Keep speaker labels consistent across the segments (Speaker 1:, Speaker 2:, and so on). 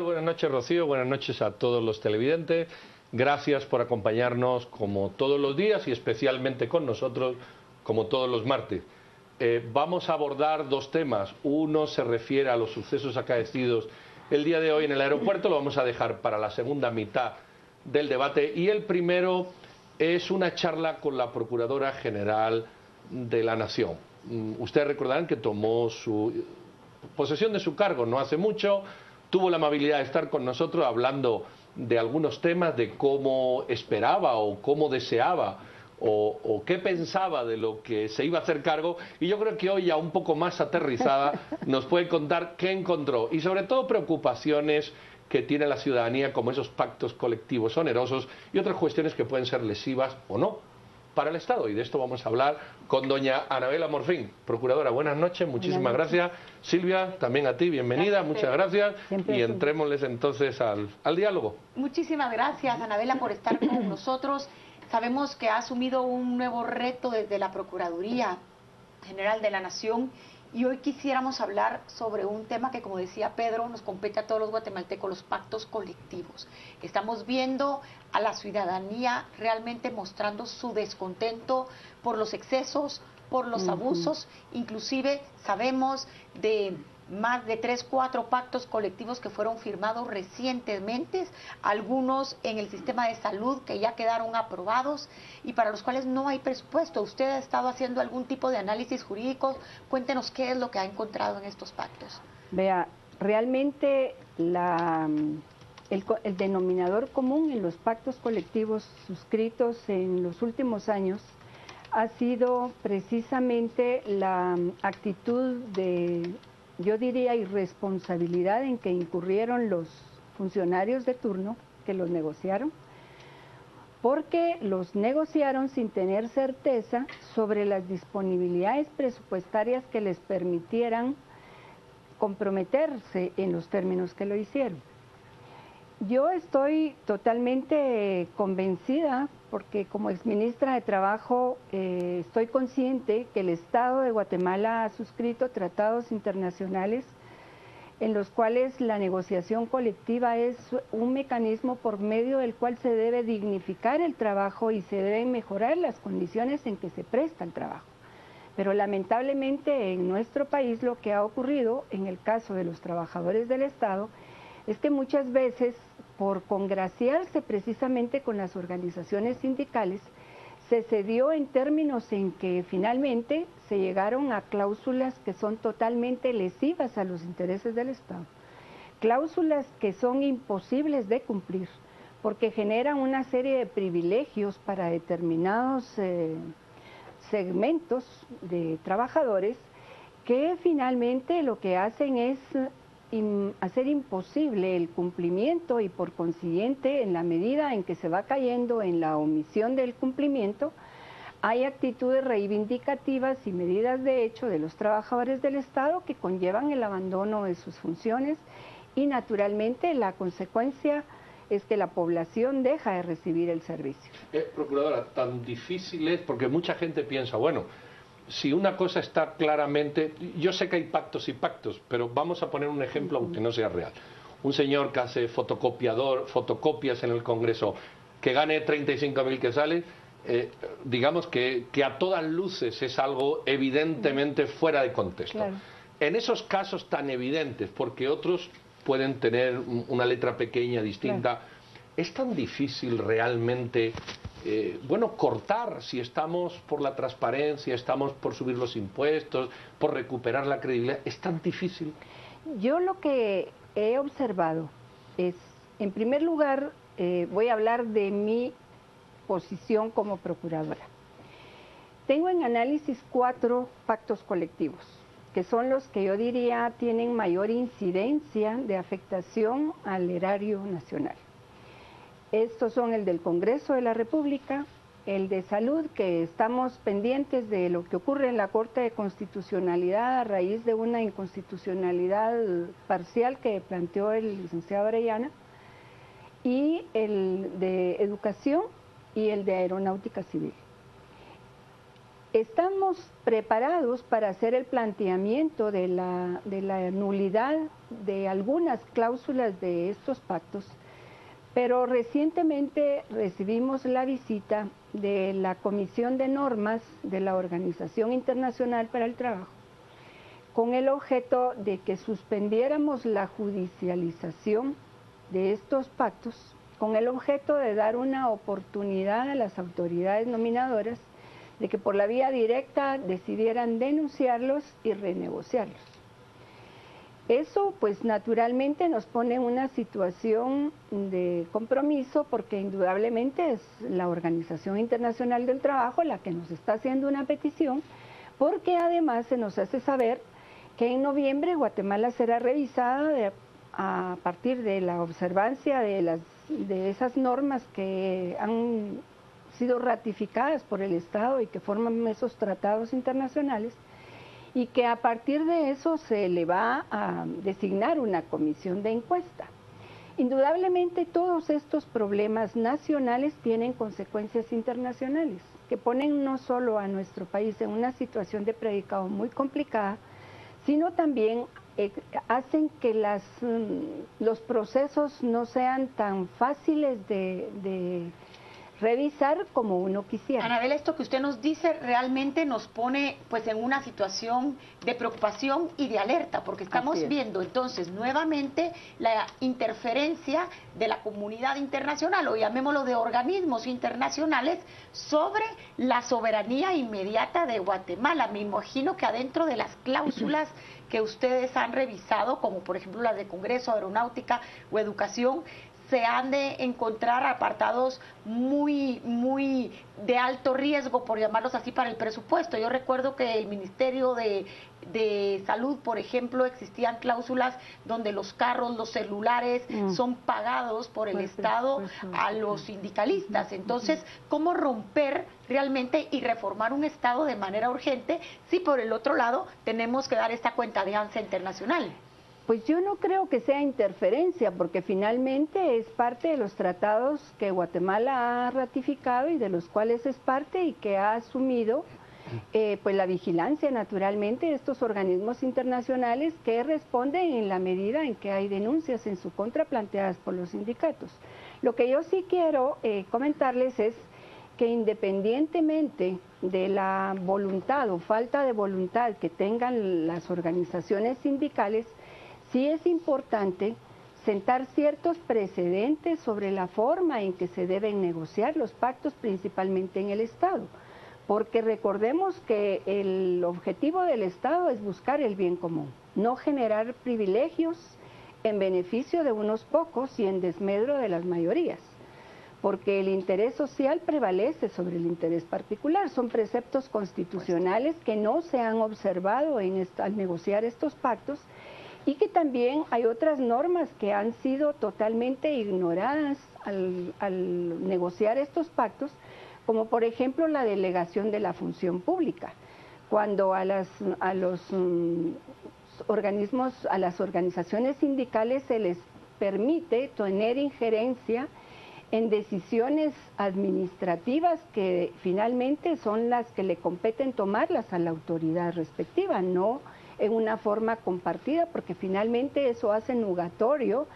Speaker 1: Buenas noches, Rocío, buenas noches a todos los televidentes. Gracias por acompañarnos como todos los días y especialmente con nosotros como todos los martes. Vamos a abordar dos temas. Uno se refiere a los sucesos acaecidos el día de hoy en el aeropuerto, lo vamos a dejar para la segunda mitad del debate. Y el primero es una charla con la Procuradora General de la Nación. Ustedes recordarán que tomó posesión de su cargo no hace mucho. Tuvo la amabilidad de estar con nosotros hablando de algunos temas, de cómo esperaba o cómo deseaba o qué pensaba de lo que se iba a hacer cargo, y yo creo que hoy, ya un poco más aterrizada, nos puede contar qué encontró y sobre todo preocupaciones que tiene la ciudadanía, como esos pactos colectivos onerosos y otras cuestiones que pueden ser lesivas o no para el Estado. Y de esto vamos a hablar con doña Anabela Morfín. Procuradora, buenas noches, muchísimas gracias. Silvia, también a ti, bienvenida, muchas gracias. Y entrémosles entonces al diálogo.
Speaker 2: Muchísimas gracias, Anabela, por estar con nosotros. Sabemos que ha asumido un nuevo reto desde la Procuraduría General de la Nación, y hoy quisiéramos hablar sobre un tema que, como decía Pedro, nos compete a todos los guatemaltecos: los pactos colectivos. Estamos viendo a la ciudadanía realmente mostrando su descontento por los excesos, por los abusos. Inclusive sabemos de más de 3, 4 pactos colectivos que fueron firmados recientemente, algunos en el sistema de salud que ya quedaron aprobados y para los cuales no hay presupuesto. ¿Usted ha estado haciendo algún tipo de análisis jurídico? Cuéntenos qué es lo que ha encontrado en estos pactos.
Speaker 3: Vea, realmente el denominador común en los pactos colectivos suscritos en los últimos años ha sido precisamente la actitud de, yo diría, irresponsabilidad en que incurrieron los funcionarios de turno que los negociaron, porque los negociaron sin tener certeza sobre las disponibilidades presupuestarias que les permitieran comprometerse en los términos que lo hicieron. Yo estoy totalmente convencida, porque como exministra de Trabajo estoy consciente que el Estado de Guatemala ha suscrito tratados internacionales en los cuales la negociación colectiva es un mecanismo por medio del cual se debe dignificar el trabajo y se deben mejorar las condiciones en que se presta el trabajo. Pero lamentablemente en nuestro país lo que ha ocurrido en el caso de los trabajadores del Estado es que muchas veces, por congraciarse precisamente con las organizaciones sindicales, se cedió en términos en que finalmente se llegaron a cláusulas que son totalmente lesivas a los intereses del Estado. Cláusulas que son imposibles de cumplir, porque generan una serie de privilegios para determinados segmentos de trabajadores que finalmente lo que hacen es hacer imposible el cumplimiento, y por consiguiente, en la medida en que se va cayendo en la omisión del cumplimiento, hay actitudes reivindicativas y medidas de hecho de los trabajadores del Estado que conllevan el abandono de sus funciones, y naturalmente la consecuencia es que la población deja de recibir el servicio.
Speaker 1: Procuradora, tan difícil es, porque mucha gente piensa, bueno, si una cosa está claramente, yo sé que hay pactos y pactos, pero vamos a poner un ejemplo aunque no sea real. Un señor que hace fotocopias en el Congreso, que gane 35.000 quetzales, digamos que a todas luces es algo evidentemente fuera de contexto. Claro. En esos casos tan evidentes, porque otros pueden tener una letra pequeña, distinta, claro, es tan difícil realmente cortar, si estamos por la transparencia, estamos por subir los impuestos, por recuperar la credibilidad, es tan difícil.
Speaker 3: Yo lo que he observado es, en primer lugar, voy a hablar de mi posición como procuradora. Tengo en análisis 4 pactos colectivos, que son los que yo diría tienen mayor incidencia de afectación al erario nacional. Estos son el del Congreso de la República, el de Salud, que estamos pendientes de lo que ocurre en la Corte de Constitucionalidad a raíz de una inconstitucionalidad parcial que planteó el licenciado Orellana, y el de Educación y el de Aeronáutica Civil. estamos preparados para hacer el planteamiento de la nulidad de algunas cláusulas de estos pactos, pero recientemente recibimos la visita de la Comisión de Normas de la Organización Internacional para el Trabajo, con el objeto de que suspendiéramos la judicialización de estos pactos, con el objeto de dar una oportunidad a las autoridades nominadoras de que por la vía directa decidieran denunciarlos y renegociarlos. Eso pues naturalmente nos pone en una situación de compromiso, porque indudablemente es la Organización Internacional del Trabajo la que nos está haciendo una petición, porque además se nos hace saber que en noviembre Guatemala será revisada a partir de la observancia de esas normas que han sido ratificadas por el Estado y que forman esos tratados internacionales, y que a partir de eso se le va a designar una comisión de encuesta. Indudablemente todos estos problemas nacionales tienen consecuencias internacionales, que ponen no solo a nuestro país en una situación de predicado muy complicada, sino también hacen que los procesos no sean tan fáciles de revisar como uno quisiera.
Speaker 2: Anabela, esto que usted nos dice realmente nos pone pues en una situación de preocupación y de alerta, porque estamos viendo entonces nuevamente la interferencia de la comunidad internacional, o llamémoslo de organismos internacionales, sobre la soberanía inmediata de Guatemala. Me imagino que adentro de las cláusulas que ustedes han revisado, como por ejemplo las de Congreso, Aeronáutica o Educación, se han de encontrar apartados muy de alto riesgo, por llamarlos así, para el presupuesto. Yo recuerdo que el Ministerio de Salud, por ejemplo, existían cláusulas donde los carros, los celulares son pagados por el Estado a los sindicalistas. Entonces, ¿cómo romper realmente y reformar un Estado de manera urgente si por el otro lado tenemos que dar esta cuentavianza internacional?
Speaker 3: Pues yo no creo que sea interferencia, porque finalmente es parte de los tratados que Guatemala ha ratificado y de los cuales es parte, y que ha asumido pues la vigilancia naturalmente de estos organismos internacionales, que responden en la medida en que hay denuncias en su contra planteadas por los sindicatos. Lo que yo sí quiero comentarles es que independientemente de la voluntad o falta de voluntad que tengan las organizaciones sindicales, sí es importante sentar ciertos precedentes sobre la forma en que se deben negociar los pactos, principalmente en el Estado, porque recordemos que el objetivo del Estado es buscar el bien común, no generar privilegios en beneficio de unos pocos y en desmedro de las mayorías, porque el interés social prevalece sobre el interés particular. Son preceptos constitucionales que no se han observado al negociar estos pactos, y que también hay otras normas que han sido totalmente ignoradas al negociar estos pactos, como por ejemplo la delegación de la función pública, cuando a las organizaciones sindicales se les permite tener injerencia en decisiones administrativas que finalmente son las que le competen tomarlas a la autoridad respectiva, no en una forma compartida, porque finalmente eso hace nugatorio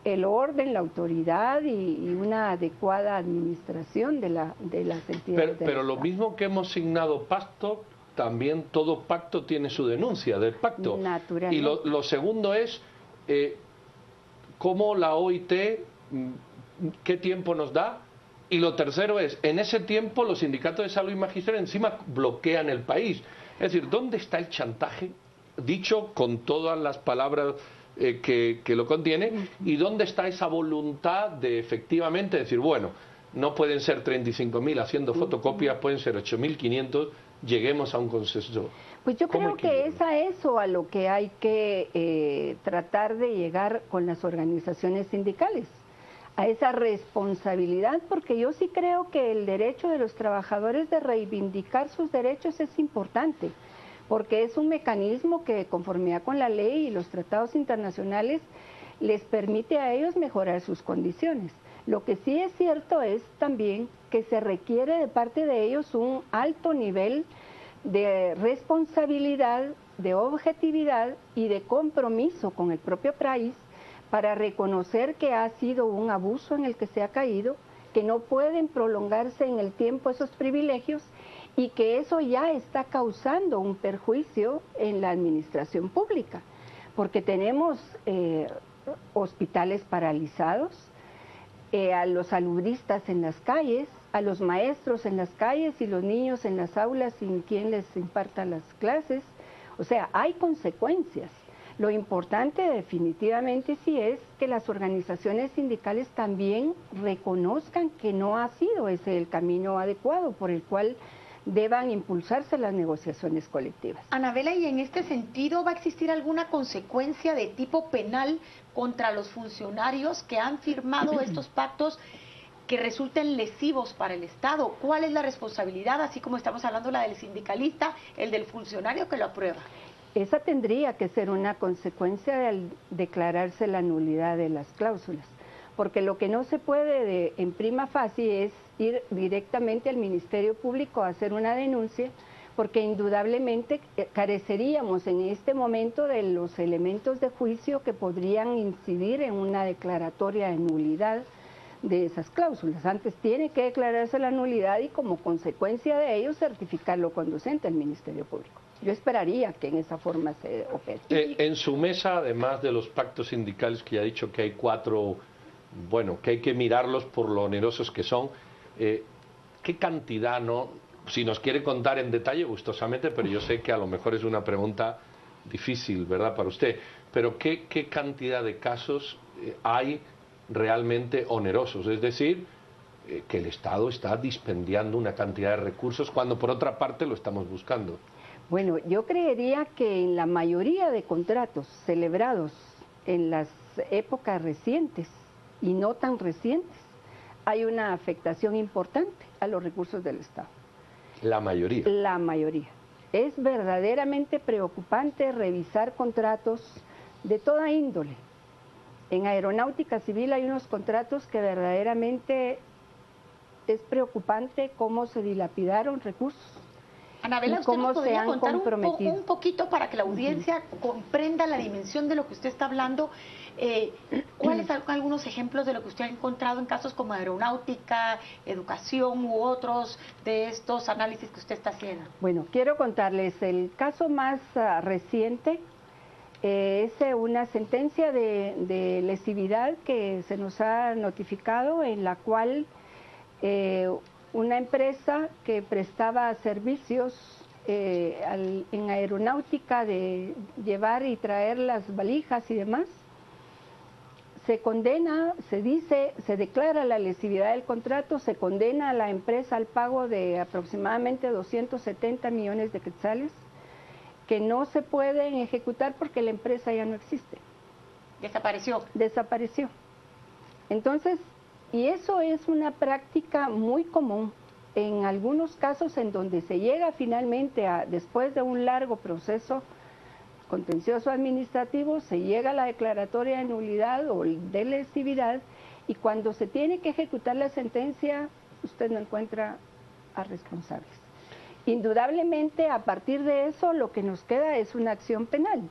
Speaker 3: el orden, la autoridad y una adecuada administración de las entidades.
Speaker 1: Pero lo mismo que hemos signado pacto, también todo pacto tiene su denuncia del pacto.
Speaker 3: Naturalmente.
Speaker 1: Y lo segundo es cómo la OIT, qué tiempo nos da. Y lo tercero es, en ese tiempo los sindicatos de salud y magisterio encima bloquean el país. Es decir, ¿dónde está el chantaje? Dicho con todas las palabras que lo contiene, y dónde está esa voluntad de efectivamente decir, bueno, no pueden ser 35.000 haciendo fotocopias, pueden ser 8.500, lleguemos a un consenso.
Speaker 3: Pues yo creo que es a eso a lo que hay que tratar de llegar con las organizaciones sindicales, a esa responsabilidad, porque yo sí creo que el derecho de los trabajadores de reivindicar sus derechos es importante, porque es un mecanismo que, conformidad con la ley y los tratados internacionales, les permite a ellos mejorar sus condiciones. Lo que sí es cierto es también que se requiere de parte de ellos un alto nivel de responsabilidad, de objetividad y de compromiso con el propio país para reconocer que ha sido un abuso en el que se ha caído, que no pueden prolongarse en el tiempo esos privilegios y que eso ya está causando un perjuicio en la administración pública, porque tenemos hospitales paralizados, a los salubristas en las calles, a los maestros en las calles y los niños en las aulas sin quien les imparta las clases. O sea, hay consecuencias. Lo importante definitivamente sí es que las organizaciones sindicales también reconozcan que no ha sido ese el camino adecuado por el cual deban impulsarse las negociaciones colectivas.
Speaker 2: Anabela, ¿y en este sentido va a existir alguna consecuencia de tipo penal contra los funcionarios que han firmado estos pactos que resulten lesivos para el Estado? ¿Cuál es la responsabilidad, así como estamos hablando la del sindicalista, el del funcionario que lo aprueba?
Speaker 3: Esa tendría que ser una consecuencia al declararse la nulidad de las cláusulas, porque lo que no se puede en prima facie es ir directamente al Ministerio Público a hacer una denuncia, porque indudablemente careceríamos en este momento de los elementos de juicio que podrían incidir en una declaratoria de nulidad de esas cláusulas. Antes tiene que declararse la nulidad y como consecuencia de ello certificarlo conducente al Ministerio Público. Yo esperaría que en esa forma se opere.
Speaker 1: En su mesa, además de los pactos sindicales, que ya ha dicho que hay 4, bueno, que hay que mirarlos por lo onerosos que son, ¿qué cantidad, no? Si nos quiere contar en detalle, gustosamente, pero yo sé que a lo mejor es una pregunta difícil, ¿verdad?, para usted, pero ¿qué cantidad de casos hay realmente onerosos? Es decir, que el Estado está dispendiando una cantidad de recursos cuando por otra parte lo estamos buscando.
Speaker 3: Bueno, yo creería que en la mayoría de contratos celebrados en las épocas recientes y no tan recientes, hay una afectación importante a los recursos del Estado.
Speaker 1: La mayoría.
Speaker 3: La mayoría. Es verdaderamente preocupante revisar contratos de toda índole. En aeronáutica civil hay unos contratos que verdaderamente es preocupante cómo se dilapidaron recursos.
Speaker 2: Anabela, ¿usted nos podría contar
Speaker 3: un
Speaker 2: poquito para que la audiencia comprenda la dimensión de lo que usted está hablando? ¿Cuáles son algunos ejemplos de lo que usted ha encontrado en casos como aeronáutica, educación u otros de estos análisis que usted está haciendo?
Speaker 3: Bueno, quiero contarles el caso más reciente. Es una sentencia de lesividad que se nos ha notificado, en la cual una empresa que prestaba servicios en aeronáutica de llevar y traer las valijas y demás, se condena, se declara la lesividad del contrato, se condena a la empresa al pago de aproximadamente 270 millones de quetzales, que no se pueden ejecutar porque la empresa ya no existe.
Speaker 2: Desapareció.
Speaker 3: Desapareció. Entonces, y eso es una práctica muy común en algunos casos en donde se llega finalmente después de un largo proceso contencioso administrativo, se llega a la declaratoria de nulidad o de lesividad, y cuando se tiene que ejecutar la sentencia, usted no encuentra a responsables. Indudablemente, a partir de eso, lo que nos queda es una acción penal.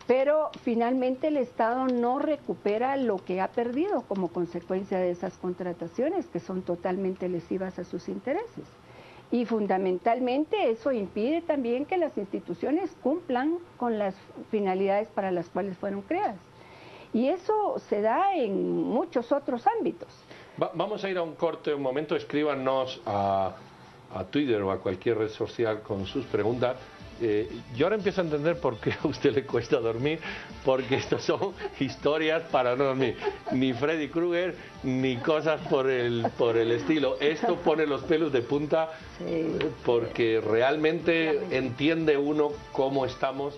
Speaker 3: Pero finalmente el Estado no recupera lo que ha perdido como consecuencia de esas contrataciones, que son totalmente lesivas a sus intereses. Y fundamentalmente eso impide también que las instituciones cumplan con las finalidades para las cuales fueron creadas. Y eso se da en muchos otros ámbitos.
Speaker 1: Vamos a ir a un corte un momento. Escríbanos a Twitter o a cualquier red social con sus preguntas. Yo ahora empiezo a entender por qué a usted le cuesta dormir, porque estas son historias para no dormir. Ni Freddy Krueger, ni cosas por el estilo. Esto pone los pelos de punta, porque realmente entiende uno cómo estamos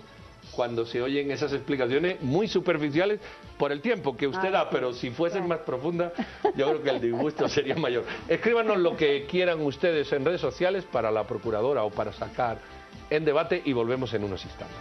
Speaker 1: cuando se oyen esas explicaciones muy superficiales por el tiempo que usted da, pero si fuesen más profundas, yo creo que el disgusto sería mayor. Escríbanos lo que quieran ustedes en redes sociales para la Procuradora o para sacar en debate, y volvemos en unos instantes.